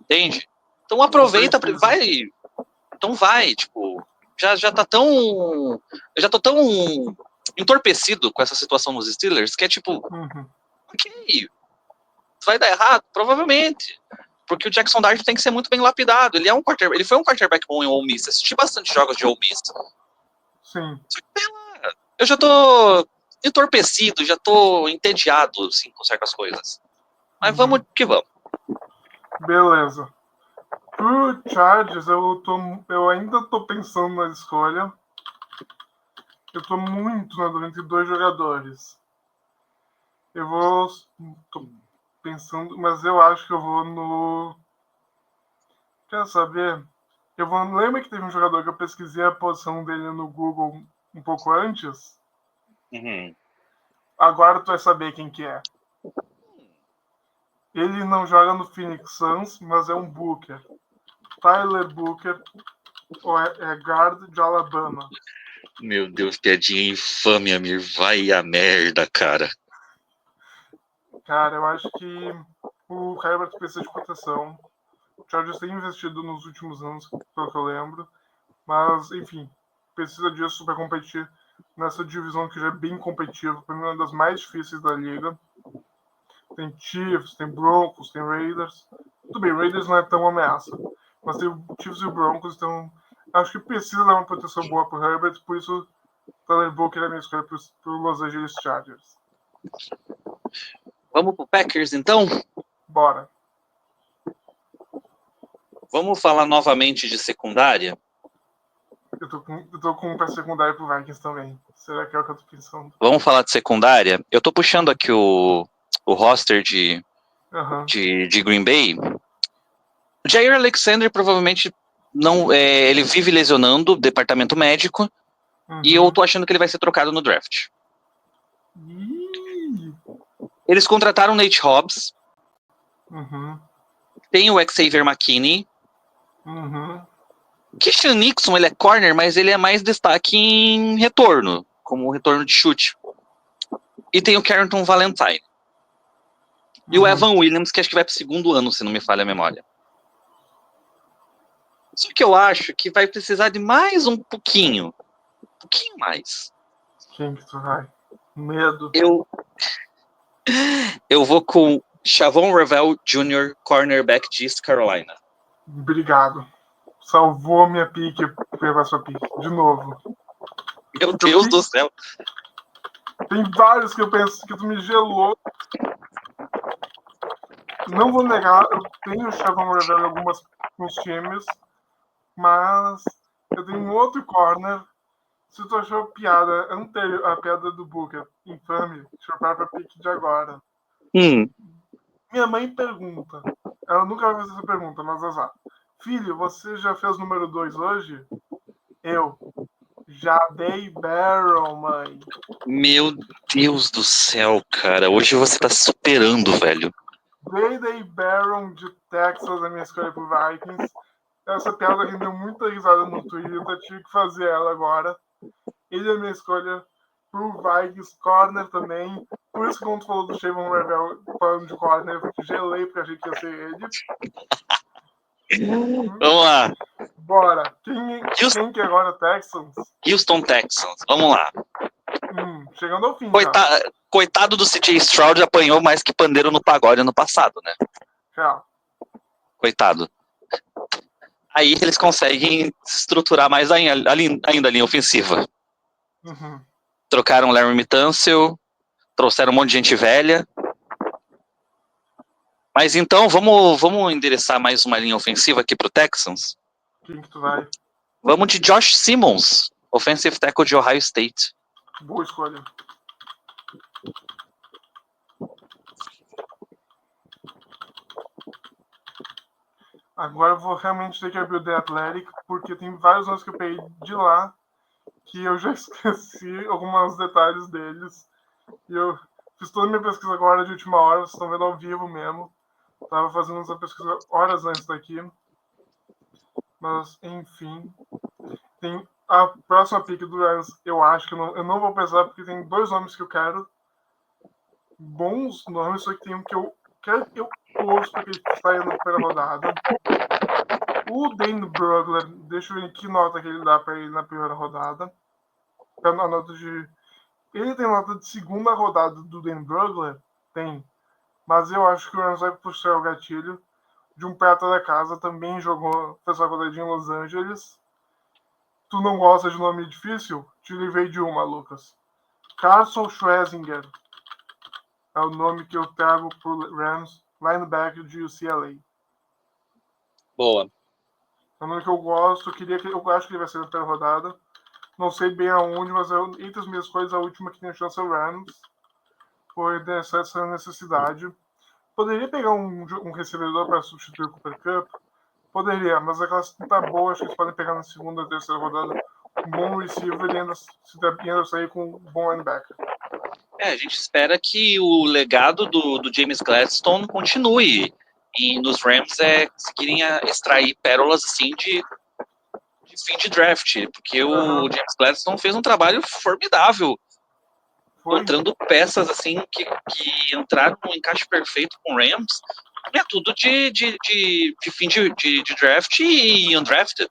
Entende? Então aproveita, vai. Então vai, tipo, já tá tão. Eu já tô tão entorpecido com essa situação nos Steelers que é tipo, ok, vai dar errado? Provavelmente. Porque o Jackson Dart tem que ser muito bem lapidado. Ele foi um quarterback bom em Ole Miss. Assisti bastante jogos de Ole Miss. Sim. Eu já tô entorpecido, já tô entediado, assim, com certas coisas. Mas vamos que vamos. Beleza. Pro Chargers, eu ainda tô pensando na escolha. Eu tô muito na dúvida entre dois jogadores. Tô pensando, mas eu acho que eu vou no. Quer saber? Lembra que teve um jogador que eu pesquisei a posição dele no Google um pouco antes? Agora tu vai saber quem que é. Ele não joga no Phoenix Suns, mas é um Booker. Tyler Booker, é guard de Alabama. Meu Deus, piadinha infame, Amir. Vai a merda, cara. Cara, eu acho que o Herbert precisa de proteção. O Chargers tem investido nos últimos anos, pelo que eu lembro. Mas, enfim, precisa disso para competir nessa divisão que já é bem competitiva. Para mim, uma das mais difíceis da liga. Tem Chiefs, tem Broncos, tem Raiders. Tudo bem, Raiders não é tão ameaça. Mas tem o Chiefs e o Broncos, então acho que precisa dar uma proteção boa pro Herbert. Por isso, Tyler Booker é a minha escolha pro Los Angeles Chargers. Vamos pro Packers, então? Bora. Vamos falar novamente de secundária? Eu tô com um pé secundário pro Vikings também. Será que é o que eu tô pensando? Vamos falar de secundária? Eu tô puxando aqui o roster de Green Bay. O Jair Alexander provavelmente não. Ele vive lesionando o departamento médico. E eu tô achando que ele vai ser trocado no draft. Eles contrataram o Nate Hobbs. Tem o Xavier McKinney. Christian Nixon, ele é corner, mas ele é mais destaque em retorno, como retorno de chute. E tem o Carrington Valentine. E o Evan Williams, que acho que vai pro segundo ano, se não me falha a memória. Só que eu acho que vai precisar de mais um pouquinho. Um pouquinho mais. Quem que tu vai? Medo. Eu vou com Shavon Revel Jr., cornerback de East Carolina. Obrigado. Salvou minha pique, levar sua pique. De novo. Meu Deus do céu. Tem vários que eu penso que tu me gelou. Não vou negar, eu tenho o Shavon Revel em alguns times, mas eu tenho um outro corner. Se tu achou piada anterior, a piada do Booker, infame, deixa eu parar pra pique de agora. Minha mãe pergunta, ela nunca vai fazer essa pergunta, mas azar. Filho, você já fez número 2 hoje? Eu. Já dei barrel, mãe. Meu Deus do céu, cara. Hoje você tá superando, velho. Dei barrel de Texas, a minha escolha pro Vikings. Essa piada rendeu muita risada no Twitter, tive que fazer ela agora. Ele é a minha escolha pro Vikings, corner também. Por isso que quando tu falou do Shavon Revel falando de corner, eu gelei porque achei que ia ser ele. Vamos lá. Bora. Quem que é agora? Texans? Houston Texans. Vamos lá. Chegando ao fim. Coitado do CJ Stroud, apanhou mais que pandeiro no pagode no passado, né? Real. Coitado. Aí eles conseguem estruturar mais ainda a linha ofensiva. Trocaram o Larry Tunsil, trouxeram um monte de gente velha. Mas então, vamos endereçar mais uma linha ofensiva aqui pro Texans? Quem que tu vai? Vamos de Josh Simmons, offensive tackle de Ohio State. Boa escolha. Agora eu vou realmente ter que abrir o The Athletic, porque tem vários nomes que eu peguei de lá que eu já esqueci alguns detalhes deles. E eu fiz toda a minha pesquisa agora de última hora, vocês estão vendo ao vivo mesmo. Tava fazendo essa pesquisa horas antes daqui. Mas, enfim. Tem a próxima pick do Rams, eu acho que eu não vou pesar, porque tem 2 nomes que eu quero. Bons nomes, só que tem um que eu torço para que ele saia na primeira rodada. O Dane Brugler, deixa eu ver que nota que ele dá para ele na primeira rodada. A nota de... Ele tem nota de segunda rodada do Dane Brugler? Tem. Mas eu acho que o Rams vai puxar o gatilho de um prata da casa, também fez a rodadinha em Los Angeles. Tu não gosta de nome difícil? Te livrei de uma, Lucas. Carson Schlesinger é o nome que eu trago pro Rams, linebacker de UCLA. Boa. É um nome que eu gosto, eu acho que ele vai ser na primeira rodada. Não sei bem aonde, mas entre as minhas coisas, a última que tem chance é o Rams. Por essa necessidade. Poderia pegar um recebedor para substituir o Cooper Kupp? Poderia, mas a classe não tá boa, acho que eles podem pegar na segunda, terceira rodada um bom receiver e ainda sair com um bom linebacker. A gente espera que o legado do James Gladstone continue e nos Rams conseguirem extrair pérolas assim de fim de draft, porque o James Gladstone fez um trabalho formidável, encontrando peças assim que entraram no encaixe perfeito com o Rams. É tudo de fim de draft e undrafted.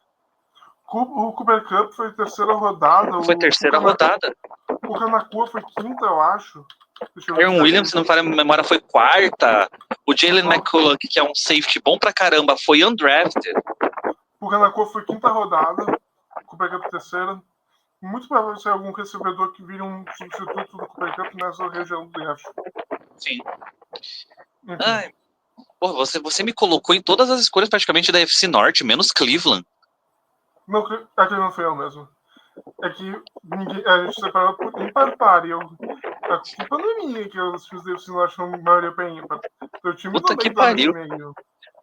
O Cooper Kupp foi terceira rodada. Foi terceira rodada. O Kanakua foi quinta, eu acho. Aaron Williams, se não me falha a memória, foi quarta. O Jalen McCullough, que é um safety bom pra caramba, foi undrafted. O Kanakua foi quinta rodada. O Cooper Kupp terceira. Muito provável ser algum recebedor que vire um substituto do Cooper Kupp nessa região do draft. Sim. Ai, porra, você me colocou em todas as escolhas praticamente da FC Norte, menos Cleveland. Não, aquele não foi eu mesmo. É que a gente separou por ímpar par. A culpa não é minha que os times da FC Norte são maioria para ímpar. Teu time Puta também que pariu.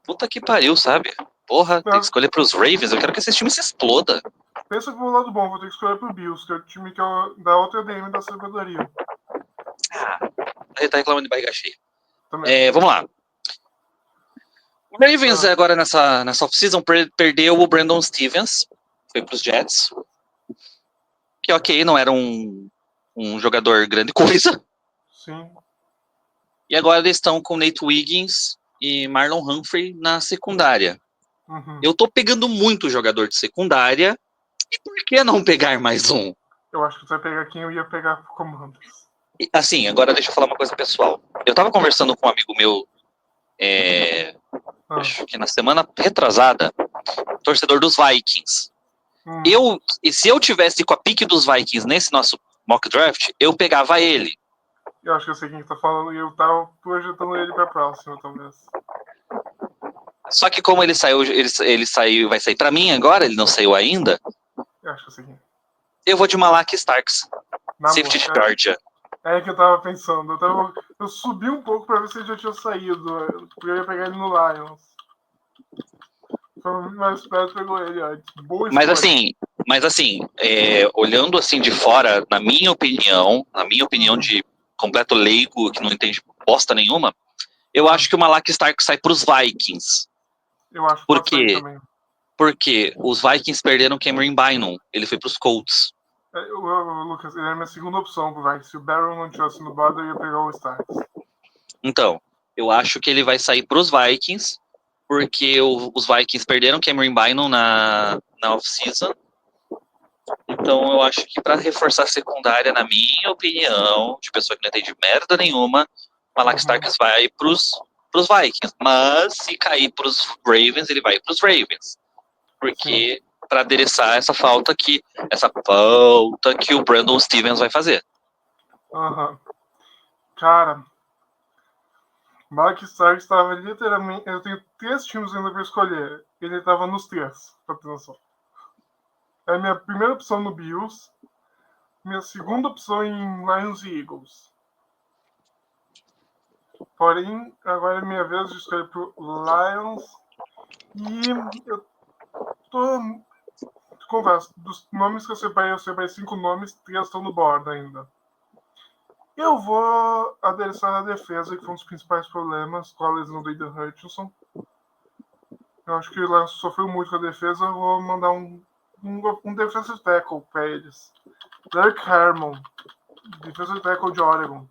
Puta que pariu, sabe? Porra, tem que escolher pros Ravens. Eu quero que esse time se exploda. Pensa pro lado bom, vou ter que escolher pro Bills, que é o time que da outra DM da sabedoria. Ele tá reclamando de barriga cheia. Vamos lá. Ravens agora nessa off-season perdeu o Brandon Stevens, foi pros Jets. Que ok, não era um jogador grande coisa. Sim. E agora eles estão com Nate Wiggins e Marlon Humphrey na secundária. Uhum. Eu tô pegando muito jogador de secundária. E por que não pegar mais um? Eu acho que você vai pegar quem eu ia pegar pro Commanders. Assim, agora deixa eu falar uma coisa pessoal. Eu tava conversando com um amigo meu, acho que na semana retrasada, torcedor dos Vikings. E se eu tivesse com a pique dos Vikings nesse nosso mock draft, eu pegava ele. Eu acho que eu sei quem tá falando e eu tava projetando ele pra próxima, talvez. Só que como ele saiu, vai sair pra mim agora, ele não saiu ainda. Eu acho que eu sei quem. Eu vou de Malak Starks. Safety de Georgia. É que eu tava pensando. Eu subi um pouco pra ver se ele já tinha saído. Porque eu ia pegar ele no Lions. Foi mais perto, pegou ele antes. Boa Mas escolha. assim, olhando assim de fora, na minha opinião de completo leigo, que não entende bosta nenhuma, eu acho que o Malak Stark sai pros Vikings. Eu acho que pode sair também. Porque os Vikings perderam Cameron Bynum. Ele foi pros Colts. Lucas, ele é a minha segunda opção pro Vikings. Se o Barron não tivesse no bordo, eu ia pegar o Starks. Então, eu acho que ele vai sair pros Vikings, porque os Vikings perderam Cameron Bynum na off-season. Então, eu acho que para reforçar a secundária, na minha opinião, de pessoa que não entende merda nenhuma, Malak Starks vai pros Vikings. Mas, se cair pros Ravens, ele vai pros Ravens. Porque, para adereçar essa falta que o Brandon Stevens vai fazer. Cara, Malak Starks estava literalmente... Eu tenho 3 times ainda para escolher. Ele estava nos 3, pra ter noção. É a minha primeira opção no Bills. Minha segunda opção em Lions e Eagles. Porém, agora é minha vez de escolher pro Lions. E eu tô... Confesso, dos nomes que eu separei 5 nomes, 3 estão no board ainda. Eu vou adereçar a defesa, que foi um dos principais problemas com a lesão do Aiden Hutchinson. Eu acho que ele sofreu muito com a defesa. Eu vou mandar um defensive tackle para eles. Derek Harmon, defensive tackle de Oregon.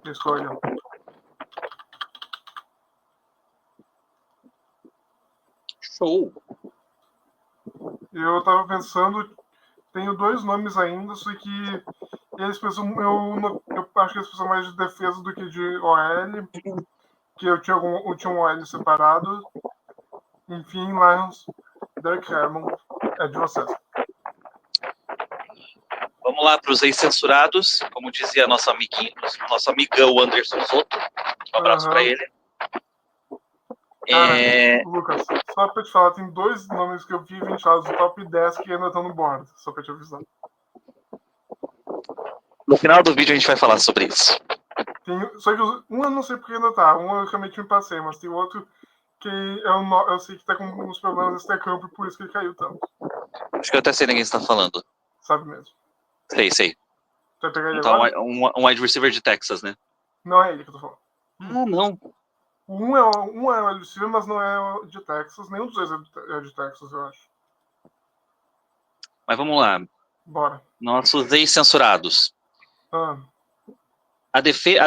Escolha. Show! Eu tava pensando, tenho 2 nomes ainda, só que eles precisam, eu acho que eles precisam mais de defesa do que de OL, que eu tinha um OL separado. Enfim, Lions, Derek Harmon, é de vocês. Vamos lá para os ex-censurados, como dizia nosso amigão Anderson Soto. Um abraço para ele. Cara, Lucas, só pra te falar, tem 2 nomes que eu vi ventilados no top 10 que ainda estão no board, só pra te avisar. No final do vídeo a gente vai falar sobre isso. Só que um eu não sei porque ainda tá, um eu realmente me passei, mas tem outro que eu sei que tá com uns problemas nesse campo e por isso que ele caiu tanto. Acho que eu até sei de quem você tá falando. Sabe mesmo. Sei. Você vai pegar ele então, agora? Um wide receiver de Texas, né? Não é ele que eu tô falando. Ah, não. Um é wide receiver, mas não é de Texas. Nenhum dos 2 é de Texas, eu acho. Mas vamos lá. Bora. Nossos ex-censurados. A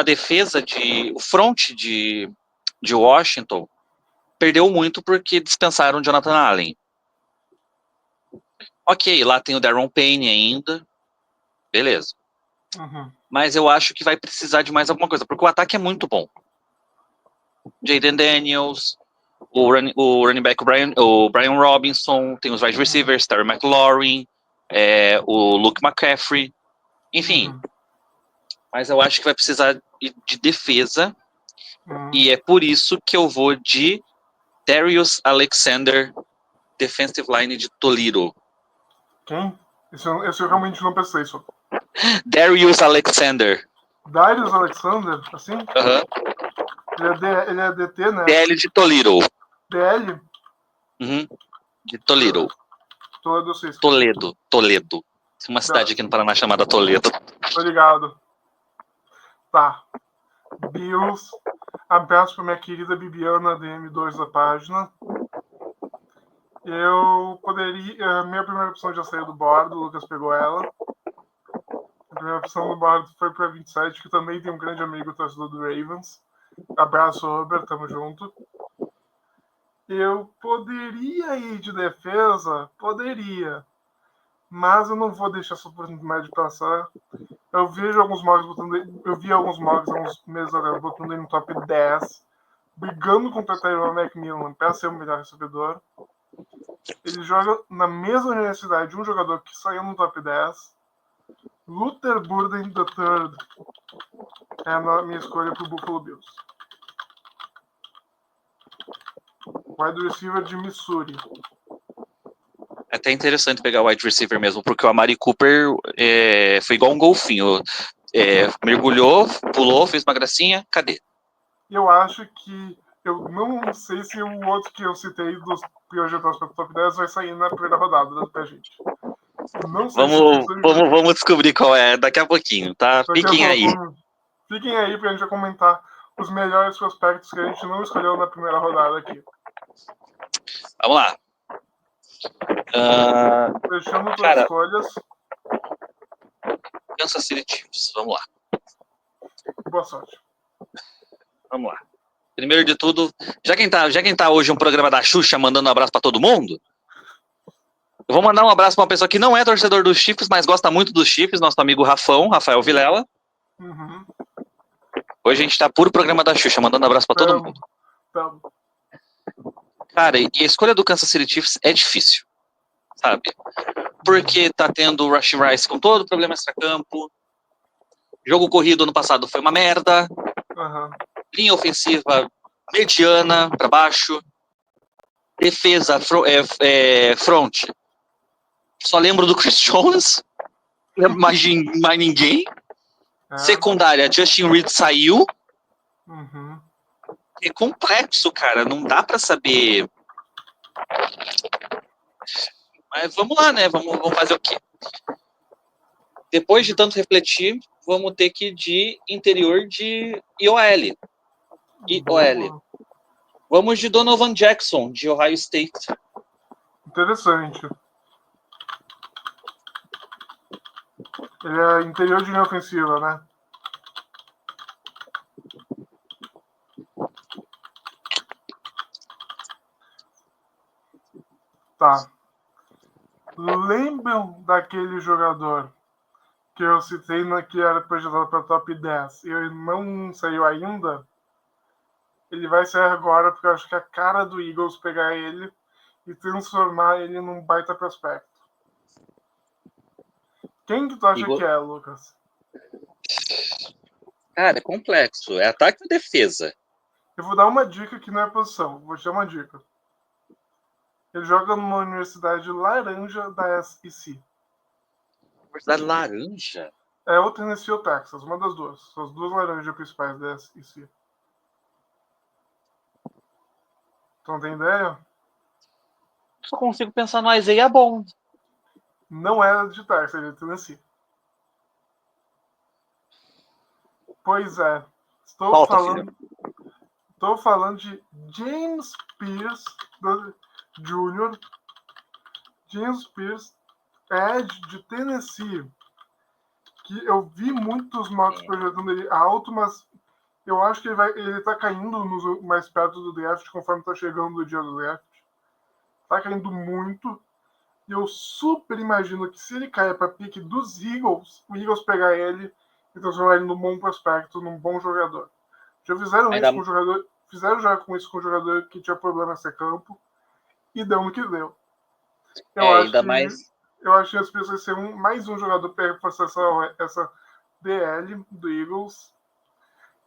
defesa o front de Washington perdeu muito porque dispensaram o Jonathan Allen. Ok, lá tem o Daron Payne ainda. Beleza. Mas eu acho que vai precisar de mais alguma coisa, porque o ataque é muito bom. Jaden Daniels, o running back o Brian Robinson, tem os wide receivers, Terry McLaurin, o Luke McCaffrey, enfim. Mas eu acho que vai precisar de defesa, e é por isso que eu vou de Darius Alexander, defensive line de Toledo. Quem? Esse eu realmente não pensei só. Darius Alexander. Darius Alexander, assim? Ele é DT, né? DL de Toledo. DL? De Toledo. Toledo. Tem uma cidade aqui no Paraná chamada Toledo. Tô ligado. Tá. Bills. Abraço para minha querida Bibiana, DM2 da página. Eu poderia... Minha primeira opção já saiu do board, o Lucas pegou ela. A primeira opção do board foi para 27, que também tem um grande amigo torcedor do Ravens. Abraço, Robert, tamo junto. Eu poderia ir de defesa? Poderia. Mas eu não vou deixar essa oportunidade passar. Eu vejo alguns mocks botando. Eu vi alguns mocks há uns meses atrás botando ele no top 10, brigando contra o Tyron McMillan para ser o melhor recebedor. Ele joga na mesma universidade de um jogador que saiu no top 10. Luther Burden III é a minha escolha para o Buffalo Bills. Wide receiver de Missouri. É até interessante pegar o wide receiver mesmo, porque o Amari Cooper foi igual um golfinho. Mergulhou, pulou, fez uma gracinha, cadê? Eu acho que... Eu não sei se o outro que eu citei dos projetados para o top 10 vai sair na primeira rodada pra gente. Não sei vamos descobrir qual é daqui a pouquinho, tá? Fiquem aí. Fiquem aí pra gente comentar os melhores prospectos que a gente não escolheu na primeira rodada aqui. Vamos lá. Fechando tuas escolhas. Kansas City Chiefs, vamos lá. Boa sorte. Vamos lá. Primeiro de tudo, já quem tá hoje um programa da Xuxa mandando um abraço pra todo mundo, eu vou mandar um abraço pra uma pessoa que não é torcedor dos Chiefs, mas gosta muito dos Chiefs, nosso amigo Rafael Vilela. Uhum. Hoje a gente tá puro programa da Xuxa, mandando abraço pra todo mundo. Cara, e a escolha do Kansas City Chiefs é difícil, sabe? Porque tá tendo o Rashee Rice com todo o problema extracampo. Jogo corrido ano passado foi uma merda. Uhum. Linha ofensiva mediana para baixo. Defesa front. Só lembro do Chris Jones. Mais ninguém. Secundária, Justin Reed saiu. Uhum. É complexo, cara. Não dá para saber. Mas vamos lá, né? Vamos fazer o quê? Depois de tanto refletir, vamos ter que ir de interior de IOL. Vamos de Donovan Jackson, de Ohio State. Interessante. Ele é interior de linha ofensiva, né? Tá. Lembram daquele jogador que eu citei que era projetado para top 10 e ele não saiu ainda? Ele vai sair agora porque eu acho que é a cara do Eagles pegar ele e transformar ele num baita prospecto. Quem que tu acha que é, Lucas? Cara, é complexo. É ataque ou defesa? Eu vou dar uma dica que não é posição. Vou te dar uma dica. Ele joga numa universidade laranja da SEC. Universidade laranja? É o Tennessee ou Texas, uma das duas. São as duas laranjas principais da SEC. Tu não tem ideia? Só consigo pensar no Isaiah Bond. Não é de Texas, é de Tennessee. Pois é. Estou falando de James Pierce Jr. James Pierce, Edge de Tennessee. Que eu vi muitos mocks projetando ele alto, mas eu acho que ele tá caindo mais perto do draft conforme tá chegando o dia do draft. Tá caindo muito. E eu super imagino que se ele cair para pique dos Eagles, o Eagles pegar ele e transformar ele num bom prospecto, num bom jogador. Já fizeram isso com o jogador. Fizeram já com isso com o jogador que tinha problema nesse campo e deu no que deu. Eu acho que as pessoas ser mais um jogador para reforçar essa DL do Eagles.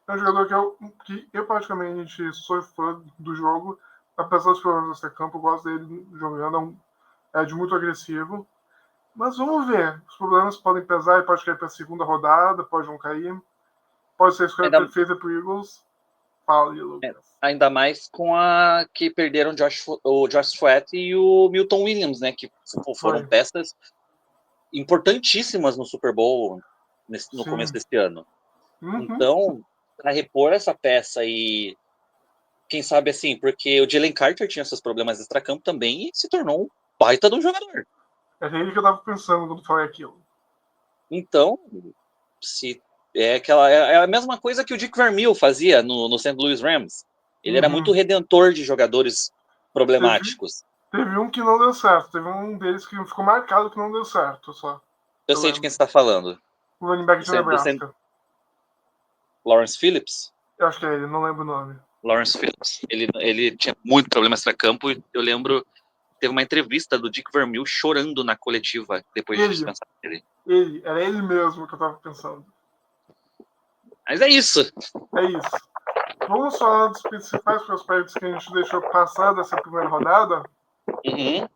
É um jogador que eu praticamente sou fã do jogo, apesar dos problemas nesse campo, eu gosto dele jogando, é de muito agressivo. Mas vamos ver. Os problemas podem pesar, ele pode cair para a segunda rodada, pode não cair. Pode ser a escolha perfeita para o Eagles. Fala aí, Lucas. Ainda mais com a que perderam o Josh Sweat e o Milton Williams, né? Que foram peças importantíssimas no Super Bowl no começo desse ano. Uhum. Então, para repor essa peça e quem sabe assim, porque o Jalen Carter tinha seus problemas extracampo também e se tornou um baita de um jogador. Era ele que eu tava pensando quando falei aquilo. Então, se é a mesma coisa que o Dick Vermeil fazia no St. Louis Rams. Ele era muito redentor de jogadores problemáticos. Teve um que não deu certo. Teve um deles que ficou marcado que não deu certo, só. Eu sei de quem você está falando. O running back de Nebraska. Lawrence Phillips? Eu acho que é ele, não lembro o nome. Lawrence Phillips. Ele tinha muito problema extra-campo. Eu lembro, teve uma entrevista do Dick Vermeil chorando na coletiva depois de dispensar ele. Era ele mesmo que eu tava pensando. Mas é isso. É isso. Vamos falar dos principais prospectos que a gente deixou passar dessa primeira rodada. Uhum.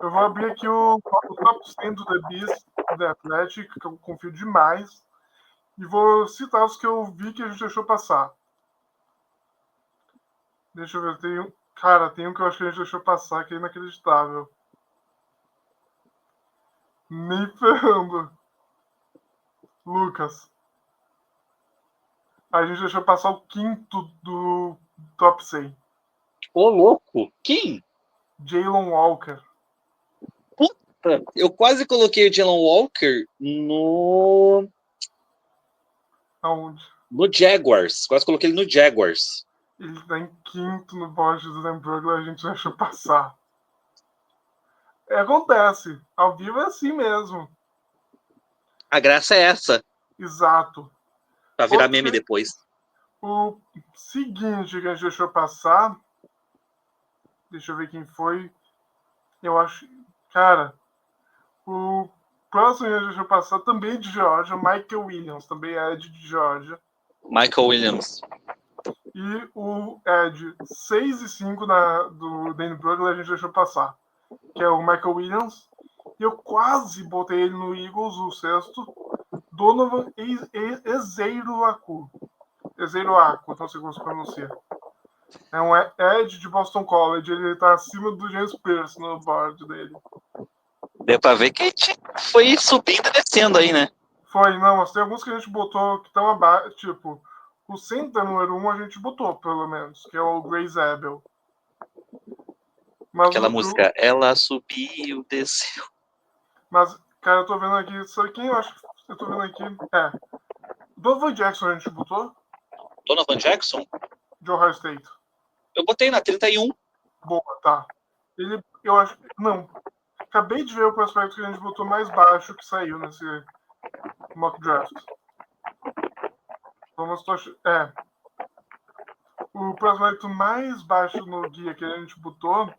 Eu vou abrir aqui o top 100 do The Beast, do The Athletic, que eu confio demais. E vou citar os que eu vi que a gente deixou passar. Deixa eu ver, tem um que eu acho que a gente deixou passar, que é inacreditável. Nem ferrando. Lucas. A gente deixou passar o quinto do top 100. Ô, louco! Quem? Jalen Walker. Puta, eu quase coloquei o Jalen Walker no... Aonde? No Jaguars. Quase coloquei ele no Jaguars. Ele tá em quinto no board do Dan Brugler, a gente deixou passar. Acontece. Ao vivo é assim mesmo. A graça é essa. Exato. Pra virar meme depois. O seguinte que a gente deixou passar. Deixa eu ver quem foi. Eu acho. Cara, o próximo que a gente deixou passar também de Georgia, Michael Williams, também é de Georgia. Michael Williams. E o Ed 6 e 5 do Danny Brugler a gente deixou passar. Que é o Michael Williams. E eu quase botei ele no Eagles, o sexto. Donovan Ezeiruaku. Ezeiruaku, não sei como se pronuncia. É um Ed de Boston College. Ele tá acima do James Pierce no board dele. Deu pra ver que a gente foi subindo e descendo aí, né? Foi, não, mas tem alguns que a gente botou que estão abaixo. Tipo, o center número 1 a gente botou, pelo menos, que é o Grace Abel. Mas aquela música, ela subiu, desceu. Mas, cara, eu tô vendo aqui. Sabe quem eu acho que eu tô vendo aqui? Donovan Jackson a gente botou? Donovan Jackson? De Ohio State. Eu botei na 31. Boa, tá. Eu acho. Não. Acabei de ver o prospecto que a gente botou mais baixo que saiu nesse mock draft. Vamos. O prospecto mais baixo no guia que a gente botou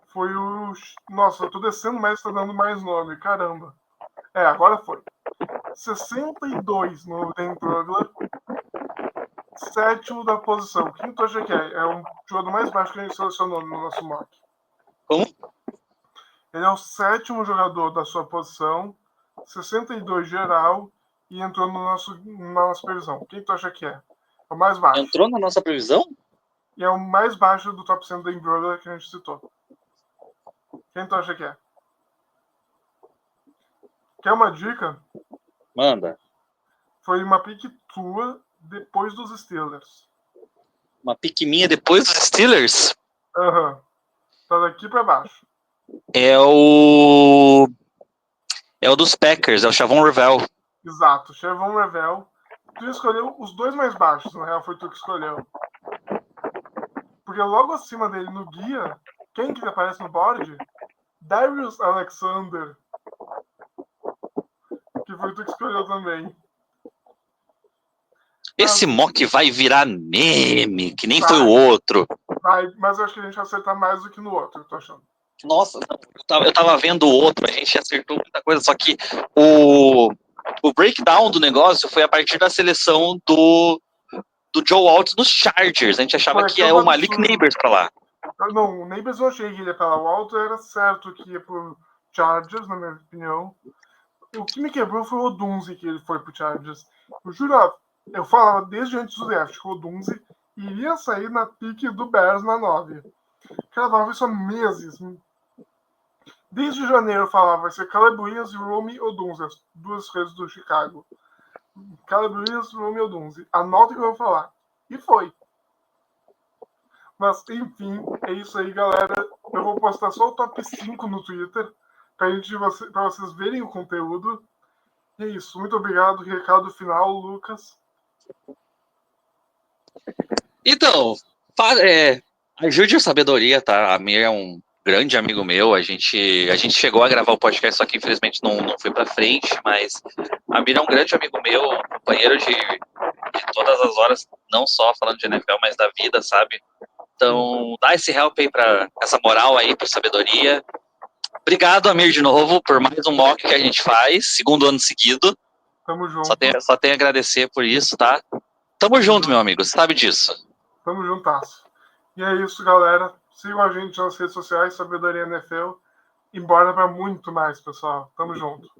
foi o. Nossa, eu tô descendo mais, tá dando mais nome. Caramba. Agora foi. 62 no Dan Brugler. Sétimo da posição. Quem tu acha que é? É o jogador mais baixo que a gente selecionou no nosso mock. Como? Ele é o sétimo jogador da sua posição, 62 geral, e entrou na nossa previsão. Quem tu acha que é? É o mais baixo. Entrou na nossa previsão? E é o mais baixo do top 100 da Brugler que a gente citou. Quem tu acha que é? Quer uma dica? Manda. Foi uma pick tua depois dos Steelers. Uma pique minha depois dos Steelers? Aham. Tá daqui pra baixo. É o dos Packers, é o Chavon Revel. Exato, Chavon Revel. Tu escolheu os dois mais baixos, na real foi tu que escolheu. Porque logo acima dele no guia, quem que aparece no board? Darius Alexander. Que foi tu que escolheu também. Esse mock vai virar meme, que nem vai, foi o outro. Vai, mas eu acho que a gente vai acertar mais do que no outro, eu tô achando. Nossa, eu tava vendo o outro, a gente acertou muita coisa, só que o breakdown do negócio foi a partir da seleção do Joe Waltz nos Chargers. A gente achava que ia o Malik Neighbors pra lá. Não, o Neighbors eu achei que ele ia pra lá. O Waltz era certo que ia pro Chargers, na minha opinião. O que me quebrou foi o Odunze que ele foi pro Chargers. Eu juro, eu falava desde antes do draft que o Odunze iria sair na pique do Bears na 9. Cara, tava isso há meses. Desde janeiro eu falava, vai ser Caleb Williams e Rome Odunze, as duas redes do Chicago. Caleb Williams, Romeo Dunze. Anota o que eu vou falar. E foi. Mas, enfim, é isso aí, galera. Eu vou postar só o top 5 no Twitter para vocês verem o conteúdo. E é isso. Muito obrigado. Recado final, Lucas. Então, ajude a sabedoria, tá? A Amir é um grande amigo meu. A gente chegou a gravar o podcast, só que infelizmente não foi pra frente. Mas a Amir é um grande amigo meu, companheiro de todas as horas, não só falando de NFL, mas da vida, sabe? Então, dá esse help aí, essa moral aí pra sabedoria. Obrigado, Amir, de novo, por mais um mock que a gente faz, segundo ano seguido. Tamo junto. Só tenho a agradecer por isso, tá? Tamo junto, meu amigo, você sabe disso. Tamo juntasso. E é isso, galera. Sigam a gente nas redes sociais, Sabedoria NFL. E bora pra muito mais, pessoal. Tamo junto.